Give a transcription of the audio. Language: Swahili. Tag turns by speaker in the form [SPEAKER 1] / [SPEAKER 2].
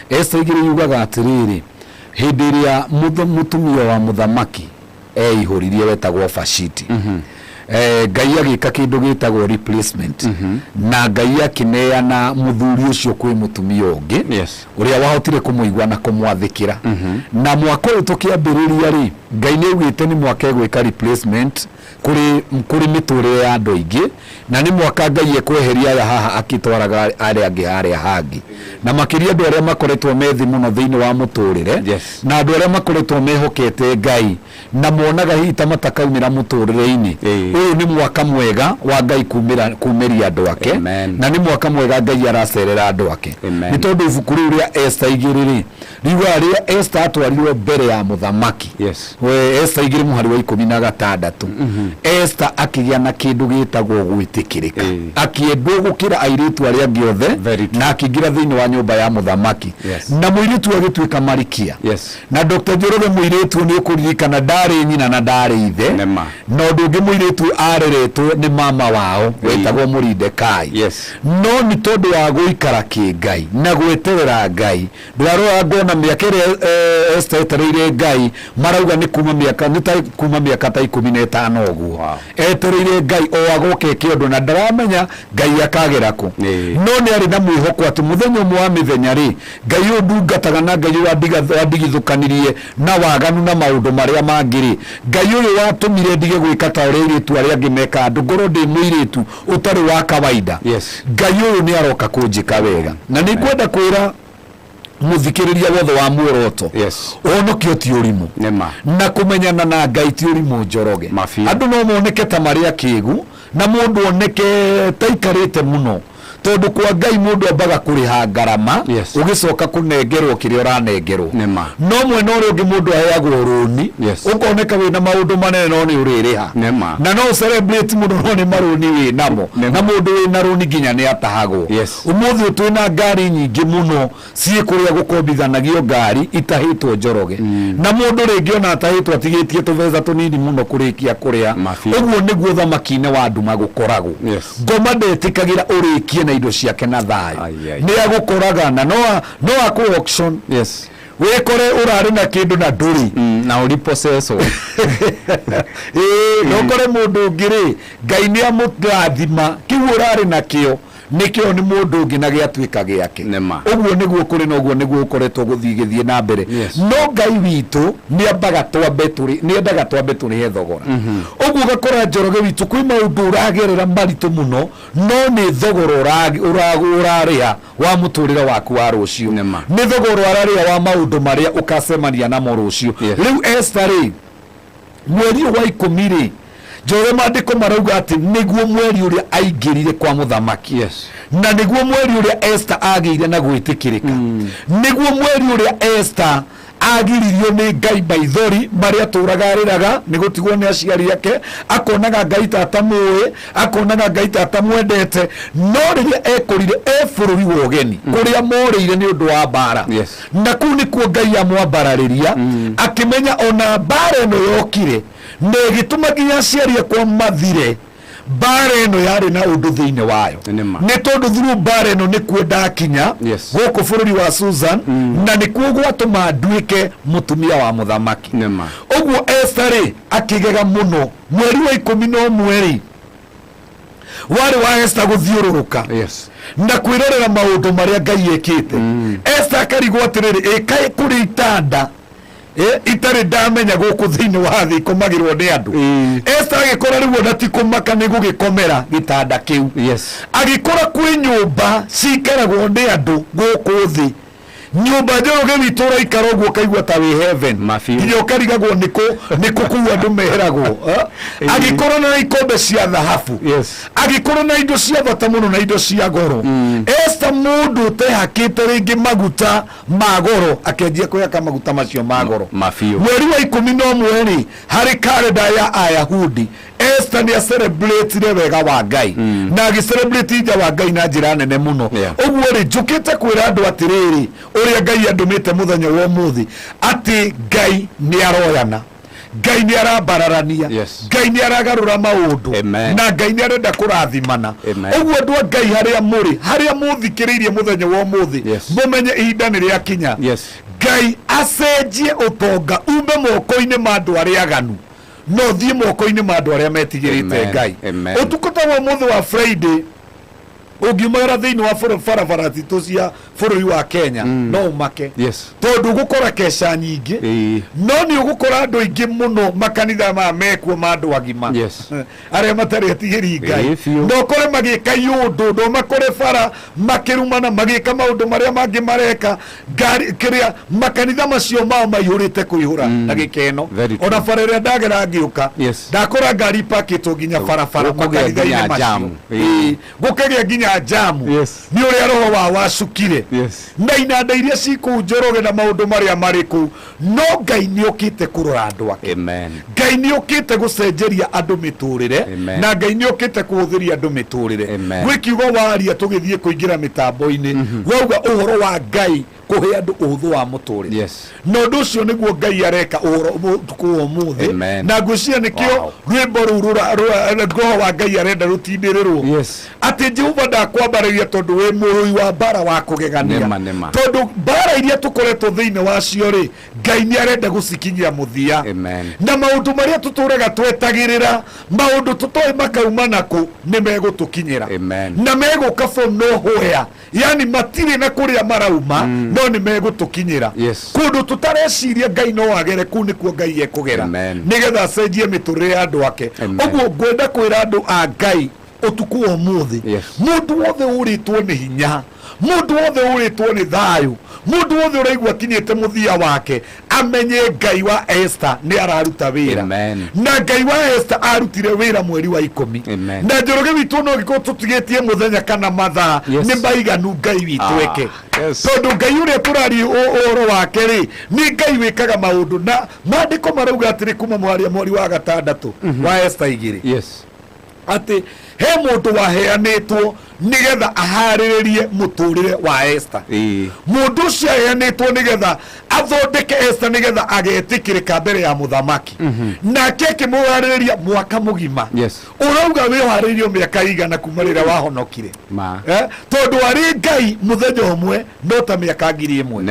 [SPEAKER 1] Esther igire yugaga atiriri hindi iria mutumia wa muthamaki ihuririe wetagwo Vashiti Ngai agika kindu gitagwo replacement na Ngai akineana muthuri ucio kwi mutumia ungi uria wahotire kumuigwa na kumwathikira na mwaka uyu tukiambiriria ri Ngai ni ugite ni mwaka egwika replacement kuri miture ya andu aingi na ni mwaka Ngai ekweheria aya haha akitwaraga aria angi haria hangi na makiria andu aria makoretwo methi muno thiini wa muturire na andu aria makoretwo mehokete Ngai na monaga hita matakaumira muturire-ini uyu ni mwaka mwega wa Ngai kumiria andu ake na ni mwaka mwega Ngai aracerera andu ake ni tondu ibuku riu ria Esther igiriri riuga ria Esther atwarirwo mbere ya muthamaki Esther igiri muhari wa 16 Esther akigia na kindu gitagwo gwitikirika akiendwo gukira airitu aria angi othe na akigira thiini wa nyumba ya muthamaki na muiritu agituika marikia na Dr. Njoroge muiritu ni ukuririkana ndari nyina na ndari ithe no ndungi muiritu areretwo ni mama wao wetagwo Muridekai no ni tondu wa guikara ki Ngai na gweterera Ngai ndwarora ngona miaka iria Esther etereire Ngai marauga ni kuma miaka ta 15 uguo etereire Ngai o agoke kiondu na ndaramenya Ngai akagera ku no ni ari na mwihoko ati muthenya umwe wa mithenya ri Ngai ndungataga na Ngai wadigithukanirie na waganu na maundu maria mangiri Ngai uyu watumire ndige gwika ta uritu aria angi meka andu ngoro ndi muiritu utari wa kawaida Ngai uyu ni aroka kunjika wega na ni kwenda kwira muthikiriria wothe wa muoroto onokio ti urimu na kumenyana na Ngai ti urimu Njoroge andu no moneke ta maria kigu na mundu oneke taikarite muno tondu kwa Ngai mundu ambaga kuriha ngarama ugicoka kunengerwo kiria uranengerwo no mwena uri ungi mundu aheagwo runi ukoneka wina maundu manene no ni uririha na no celebrate mundu no ni maruni winamo na mundu wina runi nginya ni atahagwo umuthi twina ngari nyingi muno cie kuria gukombithanagio ngari itahitwo Njoroge na mundu ringi ona atahitwo atigitie tuveza tunini muno kurikia kuria uguo niguo thamakine wa nduma gukoragwo ngoma ndetikagira urikie indo ciake na thayo ni agukoraga na no aku auction wekore urari na kindu na nduri
[SPEAKER 2] na uliposeso
[SPEAKER 1] no kore mundu ngiri Ngai ni amurathima kiu urari na kio nikio ni mundu ngina giatuika giake uguo niguo kuri na uguo niguo ukoretwo guthigithie na mbere no Ngai witu ni ambaga twambe turi he thogora uguo gakora Njoroge witu kwi maundu uragerera maritu muno no ni thogora uraria wa muturire waku wa rucio ni thogora uraria wa maundu maria ukacemania namo rucio riu Esther mweri wa 10 Njoroge mandiko marauga ati niguo mweri uria aingirire kwa muthamaki na niguo mweri uria Esther agire na gwitikirika niguo mweri uria Esther agiririo ni Ngai maithori maria turagariraga ni gutigwo ni aciari yake akonaga Ngai tatamwe akonaga Ngai tatamwendete no riria ekorire bururi wa ugeni kuria moreire ni undu wa bara na kuu ni kuo Ngai amwambarariria akimenya ona bara eno yokire ne gituma nginya aciari kwa mathire bara eno yari na undu thiini wayo ni tondu through bara eno ni kwenda kinya guku bururi wa Susan na ni kuo gwatuma nduike mutumia wa muthamaki uguo Esther akigega muno mweri wa 11 wari wa Esther guthiururuka na kwirorera maundu maria Ngai ekite Esther akarigwo atiriri kai kuri itanda itari ndamenya guku thiini wa thi komagirwo ni andu Esther agikora riu ndati kumaka ni gugikomera gitanda kiu agikora kwi nyumba cikaragwo ni andu guku thi nyumba Njoroge witu uraikara uguo kaigua ta wi heaven nginya ukarigagwo niko kuwa andu meheragwo agikora na ikombe cia thahabu agikora na indo cia bata muno na indo cia goro Esther mundu tehakite ringi maguta magoro akenjia kuyaka maguta macio magoro mweri wa 11 hari kalenda ya Ayahudi Esther ni celebrate wega wa Ngai na celebrate ija wa Ngai na njira nene muno uguo ri njukite kwira andu atiriri uria Ngai andumite muthenya wa muthi ati Ngai ni aroyana Ngai ni arabararania, Ngai ni aragarura maundu, na Ngai ni arenda kurathimana. Uguo andu a Ngai haria muthikiriirie muthenya wa umuthi, mumenye ihinda ni riakinya. Ngai acenjie utonga ume moko-ini ma andu aria aganu, no thie moko-ini ma andu aria metigirite Ngai. Utukata wa umuthi wa Friday ungiumagara thiini wa barabara citu cia bururi wa Kenya no umake, tondu gukora kesha nyingi, no ni ugukora andu aingi muno makanitha ma mekuo ma andu agima aria matari atigiri Ngai, no kore magika yundu no makore bara makirumana magika maundu maria mangi mareka kiria makanitha macio mao maihurite kuihura na gikeno. Ona bara ria ndagera ngiuka ndakora ngari pakito nginya barabara makanitha-ini macio gukagia nginya jamu ni uria roho wa wacukire na inanda iria ciku njoroge na maundu maria mariku, no Ngai ni ukite kurora andu ake. Ngai ni ukite gucenjeria andu miturire, na Ngai ni ukite kuhuthiria andu miturire. Gwikiugo waria tugithie kuingira mitambo-ini wauga uhoro wa Ngai kuhe andu uhuthu wa muturire, no ndu ucio niguo Ngai areka uhoro tuku umuthi, na ngwiciria nikio rwimbo ruru roho wa Ngai arenda rutindirirwo ati Jehova ndakwambararia tondu wi murui wa bara wa kugegania, tondu bara iria tukoretwo thiini wacio ri Ngai ni arenda gucikinyia muthia, na maundu maria tuturaga twetagirira maundu tutoi makauma naku ni megutukinyira na meguka from nowhere, yani matiri na kuria marauma no ni megutukinyira kundu tutareciria Ngai no agere ku ni kuo Ngai ekugera nigetha acenjie miturire ya andu ake. Uguo ngwenda kwira andu a Ngai utuku wa umuthi, mundu wothe uritwo ni hinya, mundu wothe uritwo ni thayu, mundu wothe uraigua akinyite muthia wake amenye Ngai wa Esther ni araruta wira, na Ngai wa Esther arutire wira mweri wa 10, na Njoroge witu no giko tutigetie muthenya kana mathaa ni baiganu Ngai witu eke, tondu Ngai uria turari oro wake ri ni Ngai wikaga maundu, na maandiko marauga atiri kuma mweri wa 6 wa Esther 2 ati he mundu waheanitwo nigetha ahariririe muturire wa Esther. Mundu ucio aheanitwo nigetha athondeke Esther nigetha agetikirika mbere ya muthamaki, nake akimuhaririria mwaka mugima. Urauga wiharirio miaka igana kuma rira wahonokire tondu ari Ngai muthenya umwe no ta miaka 1000.